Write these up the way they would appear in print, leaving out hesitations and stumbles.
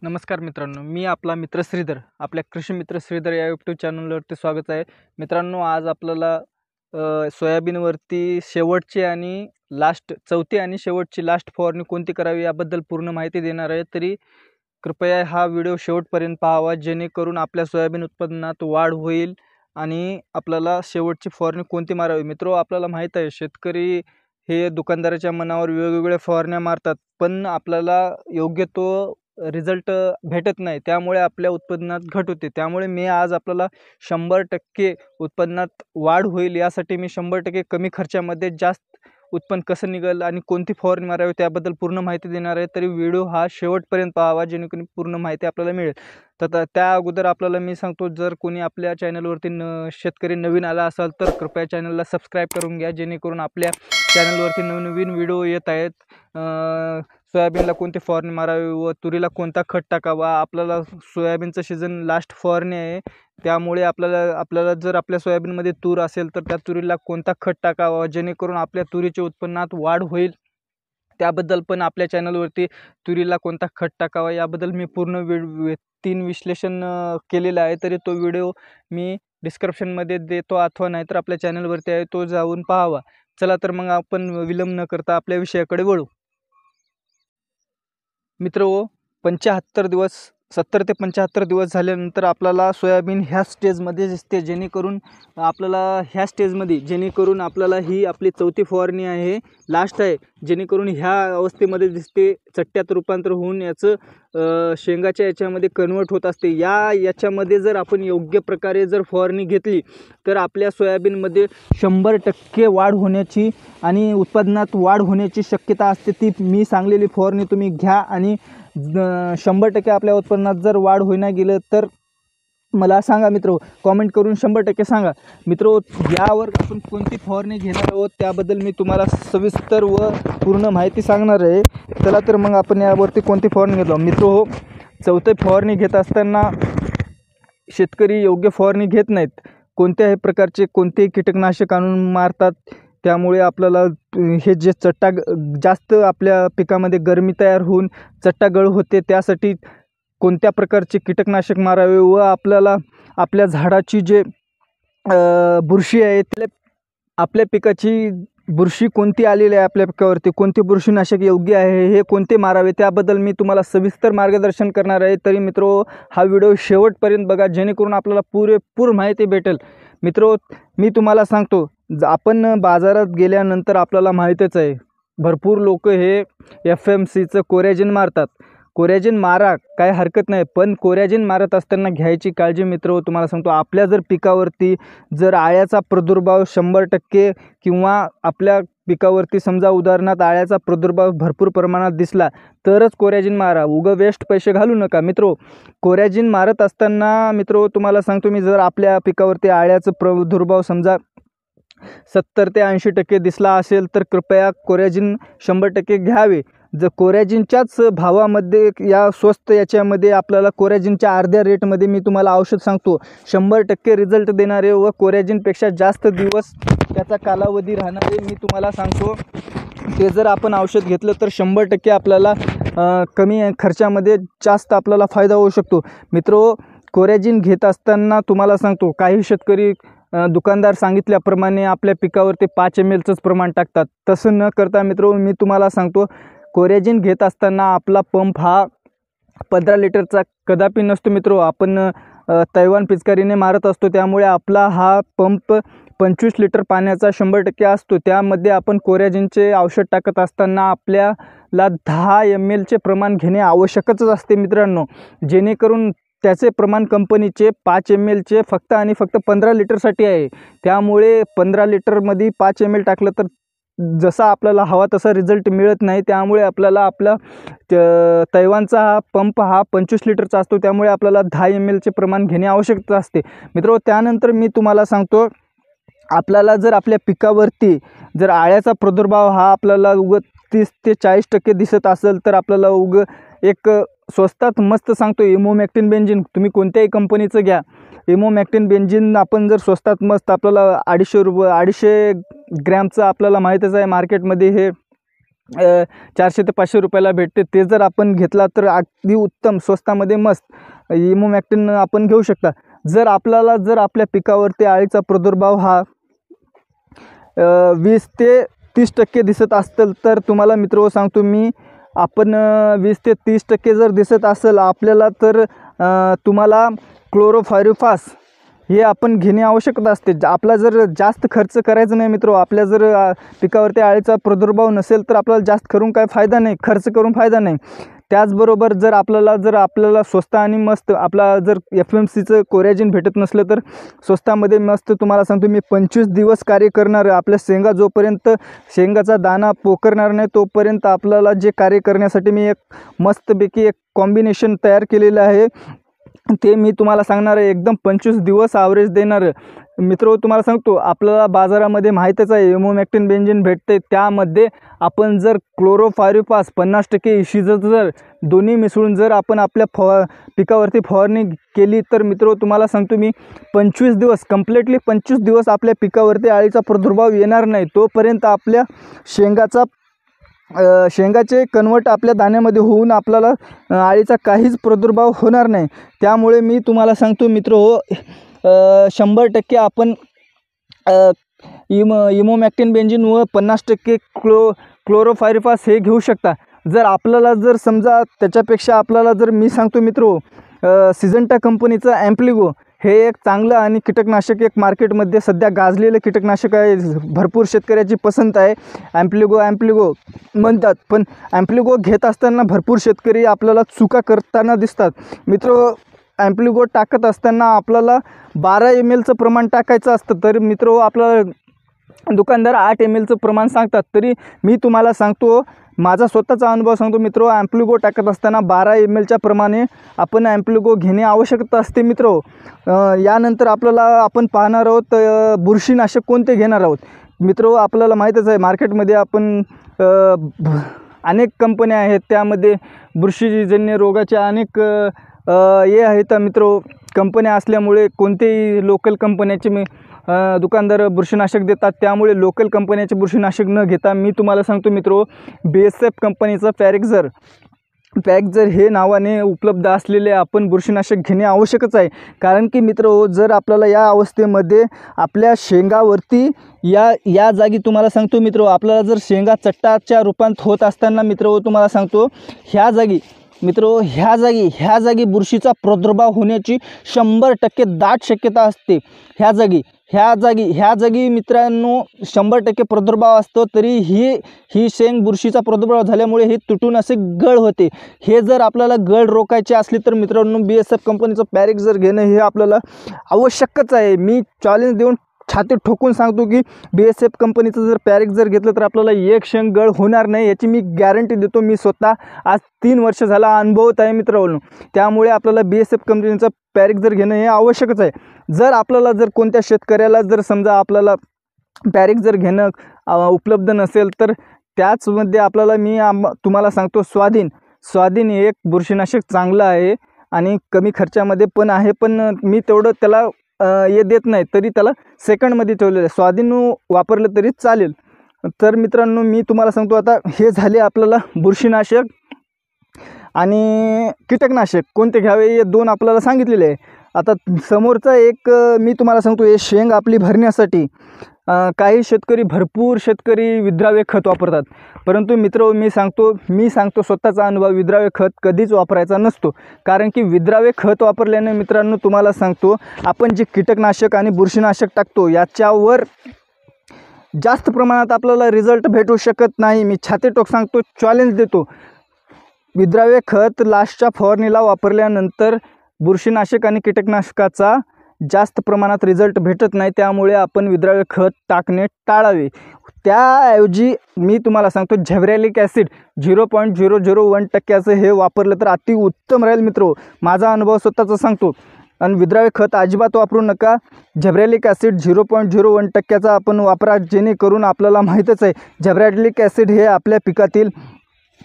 नमस्कार मित्रांनो, मी आपला मित्र श्रीधर. आपल्या कृषी मित्र श्रीधर या यूट्यूब चॅनलवरती स्वागत आहे. मित्रांनो, आज आपल्याला सोयाबीनवरती शेवटची आणि चौथी आणि शेवटची फवारणी कोणती करावी याबद्दल पूर्ण माहिती देणार आहे. तरी कृपया हा व्हिडिओ शेवटपर्यंत पाहावा, जेणेकरून आपल्या सोयाबीन उत्पादनात वाढ होईल आणि आपल्याला शेवटची फवारणी कोणती मारावी. मित्रो, आपल्याला माहीत आहे, शेतकरी हे दुकानदाराच्या मनावर वेगवेगळ्या फवारण्या मारतात, पण आपल्याला योग्य तो रिझल्ट भेटत नाही. त्यामुळे आपल्या उत्पादनात घट होते. त्यामुळे मी आज आपल्याला 100% उत्पन्नात वाढ होईल यासाठी मी 100% कमी खर्चामध्ये जास्त उत्पन्न कसं निघेल आणि कोणती फवारणी मारावी त्याबद्दल पूर्ण माहिती देणार आहे. तरी व्हिडिओ हा शेवटपर्यंत पाहावा, जेणेकरून पूर्ण माहिती आपल्याला मिळेल. तर त्या अगोदर आपल्याला मी सांगतो, जर कोणी आपल्या चॅनलवरती शेतकरी नवीन आला असाल तर कृपया चॅनलला सबस्क्राईब करून घ्या, जेणेकरून आपल्या चॅनलवरती नवनवीन व्हिडिओ येत आहेत. सोयाबीनला कोणती फवारणी मारावी व तुरीला कोणता खत टाकावा. आपल्याला सोयाबीनचं सीझन लास्ट फवारणी आहे, त्यामुळे आपल्याला जर आपल्या सोयाबीनमध्ये तूर असेल तर त्या तुरीला कोणता खत टाकावा, जेणेकरून आपल्या तुरीच्या उत्पन्नात वाढ होईल. त्याबद्दल पण आपल्या चॅनलवरती तुरीला कोणता खत टाकावा याबद्दल मी पूर्ण 3 विश्लेषण केलेलं आहे. तरी तो व्हिडिओ मी डिस्क्रिप्शनमध्ये देतो, अथवा नाहीतर आपल्या चॅनलवरती आहे, तो जाऊन पाहावा. चला तर मग आपण विलंब न करता आपल्या विषयाकडे वळू. मित्रहो, 70 ते 75 दिवस झाल्यानंतर आपल्याला सोयाबीन ह्या स्टेजमध्ये दिसते, जेणेकरून आपल्याला ही आपली चौथी फवारणी आहे, लास्ट आहे, जेणेकरून ह्या अवस्थेमध्ये दिसते. चट्ट्यात रूपांतर होऊन याचं शेंगाच्या याच्यामध्ये कन्वर्ट होत असते. याच्यामध्ये जर आपण योग्य प्रकारे जर फवारणी घेतली तर आपल्या सोयाबीनमध्ये 100% वाढ होण्याची आणि उत्पादनात वाढ होण्याची शक्यता असते. ती मी सांगलेली फवारणी तुम्ही घ्या आणि 100% आपल्या उत्पन्नात जर वाढ होईना गेलं तर मला सांगा मित्रो, कॉमेंट करून 100% सांगा. मित्रो, यावर आपण कोणती फवारणी घेणार आहोत त्याबद्दल मी तुम्हाला सविस्तर व पूर्ण माहिती सांगणार आहे. चला तर मग आपण यावरती कोणती फवारणी घेतो. मित्रो, चौथी फवारणी घेत असताना शेतकरी योग्य फवारणी घेत नाहीत. कोणत्याही प्रकारचे कोणतेही कीटकनाशक आणून मारतात. त्यामुळे आपल्याला हे जे जास्त आपल्या पिकामध्ये गरमी तयार होऊन चट्टागळ होते. त्यासाठी कोणत्या प्रकारचे कीटकनाशक मारावे व आपल्याला आपल्या झाडाची जे बुरशी आहे, आपल्या पिकाची बुरशी कोणती आलेली आहे, आपल्या पिकावरती कोणते बुरशीनाशक योग्य आहे, हे कोणते मारावे त्याबद्दल मी तुम्हाला सविस्तर मार्गदर्शन करणार आहे. तरी मित्रो, हा व्हिडिओ शेवटपर्यंत बघा, जेणेकरून आपल्याला पुरेपूर माहिती भेटेल. मित्रो, मी तुम्हाला सांगतो, आपण बाजारात गेल्यानंतर आपल्याला माहीतच आहे, भरपूर लोक हे FMCचं कोरॅजिन मारतात. कोरॅजिन मारा, काय हरकत नाही, पण कोरॅजिन मारत असताना घ्यायची काळजी मित्र तुम्हाला सांगतो, आपल्या जर पिकावरती जर आळ्याचा प्रादुर्भाव 100% किंवा आपल्या पिकावरती समजा उदाहरणार्थ आळ्याचा प्रादुर्भाव भरपूर प्रमाणात दिसला तरच कोरॅजिन मारा. उगा वेस्ट पैसे घालू नका. मित्रो, कोरॅजिन मारत असताना मित्रो तुम्हाला सांगतो मी, जर आपल्या पिकावरती आळ्याचा प्रादुर्भाव समजा 70 ते 80% दिसला असेल तर कृपया कोरॅजिन 100% घ्यावे. जर कोरॅजिनच्याच भावामध्ये या स्वस्त याच्यामध्ये आपल्याला कोरॅजिनच्या अर्ध्या रेटमध्ये मी तुम्हाला औषध सांगतो, 100% रिझल्ट देणारे व कोरॅजिनपेक्षा जास्त दिवस त्याचा कालावधी राहणारे मी तुम्हाला सांगतो. ते जर आपण औषध घेतलं तर 100% आपल्याला कमी खर्चामध्ये जास्त आपल्याला फायदा होऊ शकतो. मित्रो, कोरॅजिन घेत असताना तुम्हाला सांगतो, काही शेतकरी दुकानदार सांगितल्याप्रमाणे आपल्या पिकावरती 5 ml प्रमाण टाकतात. तसं न करता मित्रो, मी तुम्हाला सांगतो, कोरॅजिन घेत असताना आपला पंप हा 15 लिटरचा कदापि नसतो. मित्रो, आपण तैवान पिचकारीने मारत असतो, त्यामुळे आपला हा पंप 25 लिटर पाण्याचा 100% असतो. त्यामध्ये आपण कोरॅजिनचे औषध टाकत असताना आपल्याला 10 ml प्रमाण घेणे आवश्यकच असते मित्रांनो, जेणेकरून त्याचे प्रमाण कंपनीचे 5 ml फक्त आणि फक्त 15 लिटरसाठी आहे. त्यामुळे 15 लिटरमध्ये 5 ml टाकलं तर जसा आपल्याला हवा तसा रिझल्ट मिळत नाही. त्यामुळे आपल्याला आपला तैवानचा हा पंप हा 25 लिटरचा असतो, त्यामुळे आपल्याला 10 ml प्रमाण घेणे आवश्यक असते. मित्रो, त्यानंतर मी तुम्हाला सांगतो, आपल्याला जर आपल्या पिकावरती जर आळ्याचा प्रादुर्भाव हा आपल्याला 30 ते 40% दिसत असेल तर आपल्याला एक स्वस्तात मस्त सांगतो, इमोमॅक्टिन बेंझिन, तुम्ही कोणत्याही कंपनीचं घ्या. इमोमॅक्टिन बेंझिन आपण जर स्वस्तात मस्त आपल्याला 250 ग्रॅमचं आपल्याला माहीतच आहे, मार्केटमध्ये हे 400 ते 500 रुपयाला भेटते. ते जर आपण घेतला तर अगदी उत्तम स्वस्तामध्ये मस्त इमोमॅक्टिन आपण घेऊ शकता. जर आपल्या पिकावरती अळीचा प्रादुर्भाव हा 20 ते 30% दिसत असेल तर तुम्हाला मित्र सांगतो मी, आपण 20 ते 30% जर दिसत असेल आपल्याला तर तुम्हाला क्लोरोफायरिफास हे आपण घेणे आवश्यक असते. आपला जर जास्त खर्च करायचा नाही मित्र, आपल्या जर पिकावरती अळीचा प्रादुर्भाव नसेल तर आपल्याला जास्त करून काय फायदा नाही, खर्च करून फायदा नाही. त्याचबरोबर जर आपल्याला स्वस्त आणि मस्त आपला जर FMCचं कोरॅजिन भेटत नसलं तर स्वस्तामध्ये मस्त तुम्हाला सांगतो मी 25 दिवस कार्य करणार. आपल्या शेंगा जोपर्यंत शेंगाचा दाना पोखरणार नाही तोपर्यंत आपल्याला जे कार्य करण्यासाठी मी एक मस्तपैकी एक कॉम्बिनेशन तयार केलेलं आहे. ते मी तुम्हाला सांगणार आहे. एकदम 25 दिवस ॲव्हरेज देणार मित्र. तुम्हाला सांगतो आपल्याला बाजारामध्ये माहीतच आहे इमोमॅक्टिन बेंझिन भेटते. त्यामध्ये आपण जर क्लोरोफायरिफास 50% इशीज जर दोन्ही मिसळून जर आपण आपल्या पिकावरती फवारणी केली तर मित्र तुम्हाला सांगतो मी 25 दिवस कंप्लीटली 25 दिवस आपल्या पिकावरती अळीचा प्रादुर्भाव येणार नाही. तोपर्यंत आपल्या शेंगाचे कन्वर्ट आपल्या दाण्यामध्ये होऊन आपल्याला अळीचा काहीच प्रादुर्भाव होणार नाही. त्यामुळे मी तुम्हाला सांगतो मित्र 100% आपण इमोमॅक्टिन बेंझिन व 50% क्लोरोफायरिफास हे घेऊ शकता. जर आपल्याला जर समजा त्याच्यापेक्षा आपल्याला जर मी सांगतो मित्र सिजंटा कंपनीचं ॲम्प्लिगो हे एक चांगलं आणि कीटकनाशक एक मार्केटमध्ये सध्या गाजलेलं कीटकनाशक आहे. भरपूर शेतकऱ्याची पसंत आहे. ॲम्प्लिगो म्हणतात, पण ॲम्प्लिगो घेत असताना भरपूर शेतकरी आपल्याला चुका करताना दिसतात मित्र. ॲम्प्लिगो टाकत असताना आपल्याला 12 mlचं प्रमाण टाकायचं असतं, तर मित्र आपल्याला दुकानदार 8 mlचं प्रमाण सांगतात. तरी मी तुम्हाला सांगतो माझा स्वतःचा अनुभव सांगतो मित्र, ॲम्प्लिगो टाकत असताना 12 mlच्या प्रमाणे आपण ॲम्प्लिगो घेणे आवश्यकता असते मित्र. यानंतर आपण पाहणार आहोत बुरशीनाशक कोणते घेणार आहोत मित्र. आपल्याला माहीतच आहे मार्केटमध्ये आपण अनेक कंपन्या आहेत, त्यामध्ये बुरशीजन्य रोगाच्या अनेक हे आहेत मित्र. कंपन्या असल्यामुळे कोणतेही लोकल कंपन्याचे दुकानदार बुरशीनाशक देतात. त्यामुळे लोकल कंपन्याचे बुरशीनाशक न घेता मी तुम्हाला सांगतो मित्र BSF कंपनीचं पॅरेक्झर हे नावाने उपलब्ध असलेले आपण बुरशीनाशक घेणे आवश्यकच आहे. कारण की मित्र जर आपल्याला या अवस्थेमध्ये आपल्या शेंगावरती या जागी तुम्हाला सांगतो मित्र आपल्याला जर शेंगा चट्टाच्या रूपात होत असताना मित्र तुम्हाला सांगतो ह्या जागी बुरशीचा प्रादुर्भाव होण्याची 100% दाट शक्यता असते. ह्या जागी मित्रांनो 100% प्रादुर्भाव असतो. तरी ही शेंग बुरशीचा प्रादुर्भाव झाल्यामुळे ही तुटून असे गळ होते. हे जर आपल्याला गळ रोखायचे असले तर मित्रांनो BSF कंपनीचं पॅरेक्झर घेणं हे आपल्याला आवश्यकच आहे. मी चॅलेंज देऊन छाती ठोकून सांगतो की BSF कंपनीचं जर पॅरेक्झर घेतलं तर आपल्याला एक शेंग गळ होणार नाही, याची मी गॅरंटी देतो. मी स्वतः आज 3 वर्ष झाला अनुभवत आहे मित्रांनो. त्यामुळे आपल्याला BSF कंपनीचं पॅरेक्झर घेणं हे आवश्यकच आहे. जर कोणत्या शेतकऱ्याला जर समजा आपल्याला पॅरेक्झर घेणं उपलब्ध नसेल तर त्याचमध्ये आपल्याला मी तुम्हाला सांगतो स्वाधीन एक बुरशीनाशक चांगलं आहे आणि कमी खर्चामध्ये पण आहे. पण मी तेवढं त्याला हे देत नाही, तरी त्याला सेकंडमध्ये ठेवलेलं आहे. स्वाधीन वापरलं तरी चालेल. तर मित्रांनो मी तुम्हाला सांगतो आता हे झाले आपल्याला बुरशीनाशक आणि कीटकनाशक कोणते घ्यावे हे 2 आपल्याला सांगितलेले आहे. आता समोरचा एक मी तुम्हाला सांगतो हे शेंग आपली भरण्यासाठी भरपूर शेतकरी विद्राव्य खत वापरतात. परंतु मित्र मी सांगतो स्वतःचा अनुभव, विद्राव्य खत कधीच वापरायचा नसतो. कारण की विद्राव्य खत वापरल्याने मित्रांनो तुम्हाला सांगतो आपण जे कीटकनाशक आणि बुरशीनाशक टाकतो याच्यावर जास्त प्रमाणात आपल्याला रिझल्ट भेटू शकत नाही. मी छातीठोक सांगतो, चॅलेंज देतो. विद्राव्य खत लास्टच्या फवारणीला वापरल्यानंतर बुरशीनाशक आणि कीटकनाशकाचा जास्त प्रमाणात रिझल्ट भेटत नाही. त्यामुळे आपण विद्राव्य खत टाकणे टाळावे. त्याऐवजी मी तुम्हाला सांगतो झेब्रॅलिक ॲसिड 0.001% हे वापरलं तर अति उत्तम राहील मित्र. माझा अनुभव स्वतःचा सांगतो. आणि विद्राव्य खत अजिबात वापरू नका. झेब्रॅलिक ॲसिड 0.01% आपण वापरा, जेणेकरून आपल्याला माहीतच आहे झेब्रॅलिक ॲसिड हे आपल्या पिकातील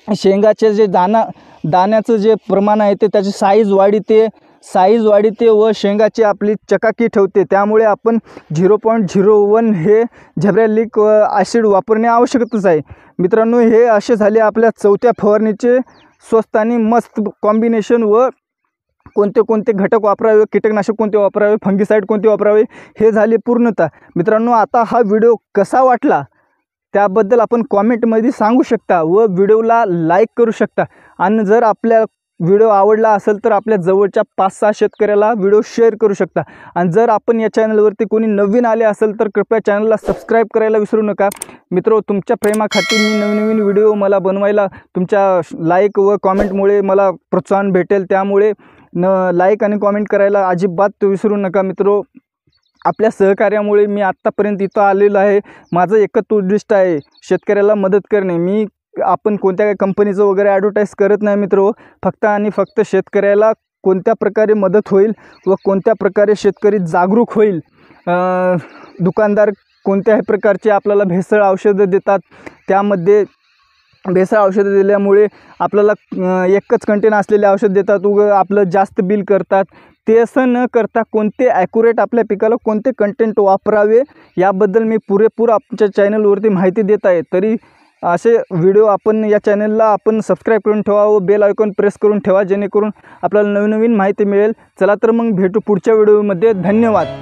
शेंगाचे जे दाण्याचं जे प्रमाण आहे ते त्याची साईज वाढीते व शेंगाची आपली चकाकी ठेवते. त्यामुळे आपण 0.01 हे झेब्रॅलिक ॲसिड वापरणे आवश्यकच आहे. मित्रांनो, हे असे झाले आपल्या चौथ्या फवारणीचे स्वस्त आणि मस्त कॉम्बिनेशन व कोणते कोणते घटक वापरावे, कीटकनाशक कोणते वापरावे, फंगिसाईड कोणते वापरावे, हे झाले पूर्णतः. मित्रांनो, आता हा व्हिडिओ कसा वाटला त्याबद्दल आपण कॉमेंटमध्ये सांगू शकता व व्हिडिओला लाईक करू शकता. आणि जर आपल्या व्हिडिओ आवडला असेल तर आपल्या जवळच्या 5-6 शेतकऱ्याला व्हिडिओ शेअर करू शकता. आणि जर आपण या चॅनलवरती कोणी नवीन आले असेल तर कृपया चॅनलला सबस्क्राईब करायला विसरू नका. मित्रो, तुमच्या प्रेमाखातीर मी नवीन व्हिडिओ मला बनवायला तुमच्या लाईक व कॉमेंटमुळे मला प्रोत्साहन भेटेल. त्यामुळे लाईक आणि कॉमेंट करायला अजिबात विसरू नका. मित्रो, आपल्या सहकार्यामुळे मी आत्तापर्यंत इथं आलेलो आहे. माझं एकच उद्दिष्ट आहे शेतकऱ्याला मदत करणे. आपण कोणत्या काही कंपनीचं वगैरे ॲडव्हर्टाईज करत नाही मित्रो. फक्त आणि फक्त शेतकऱ्याला कोणत्या प्रकारे मदत होईल व कोणत्या प्रकारे शेतकरी जागरूक होईल. दुकानदार कोणत्याही प्रकारचे आपल्याला भेसळ औषधं देतात. त्यामध्ये भेसळ औषधं दिल्यामुळे आपल्याला एकच कंटेन असलेले औषध देतात, आपलं जास्त बिल करतात. ते असं न करता कोणते ॲक्युरेट आपल्या पिकाला कोणते कंटेंट वापरावे याबद्दल मी पुरेपूर आमच्या चॅनलवरती माहिती देत आहे. तरी असे व्हिडिओ आपण या चॅनलला आपण सबस्क्राईब करून ठेवा व बेल आयकॉन प्रेस करून ठेवा, जेणेकरून आपल्याला नवीन माहिती मिळेल. चला तर मग भेटू पुढच्या व्हिडिओमध्ये. धन्यवाद.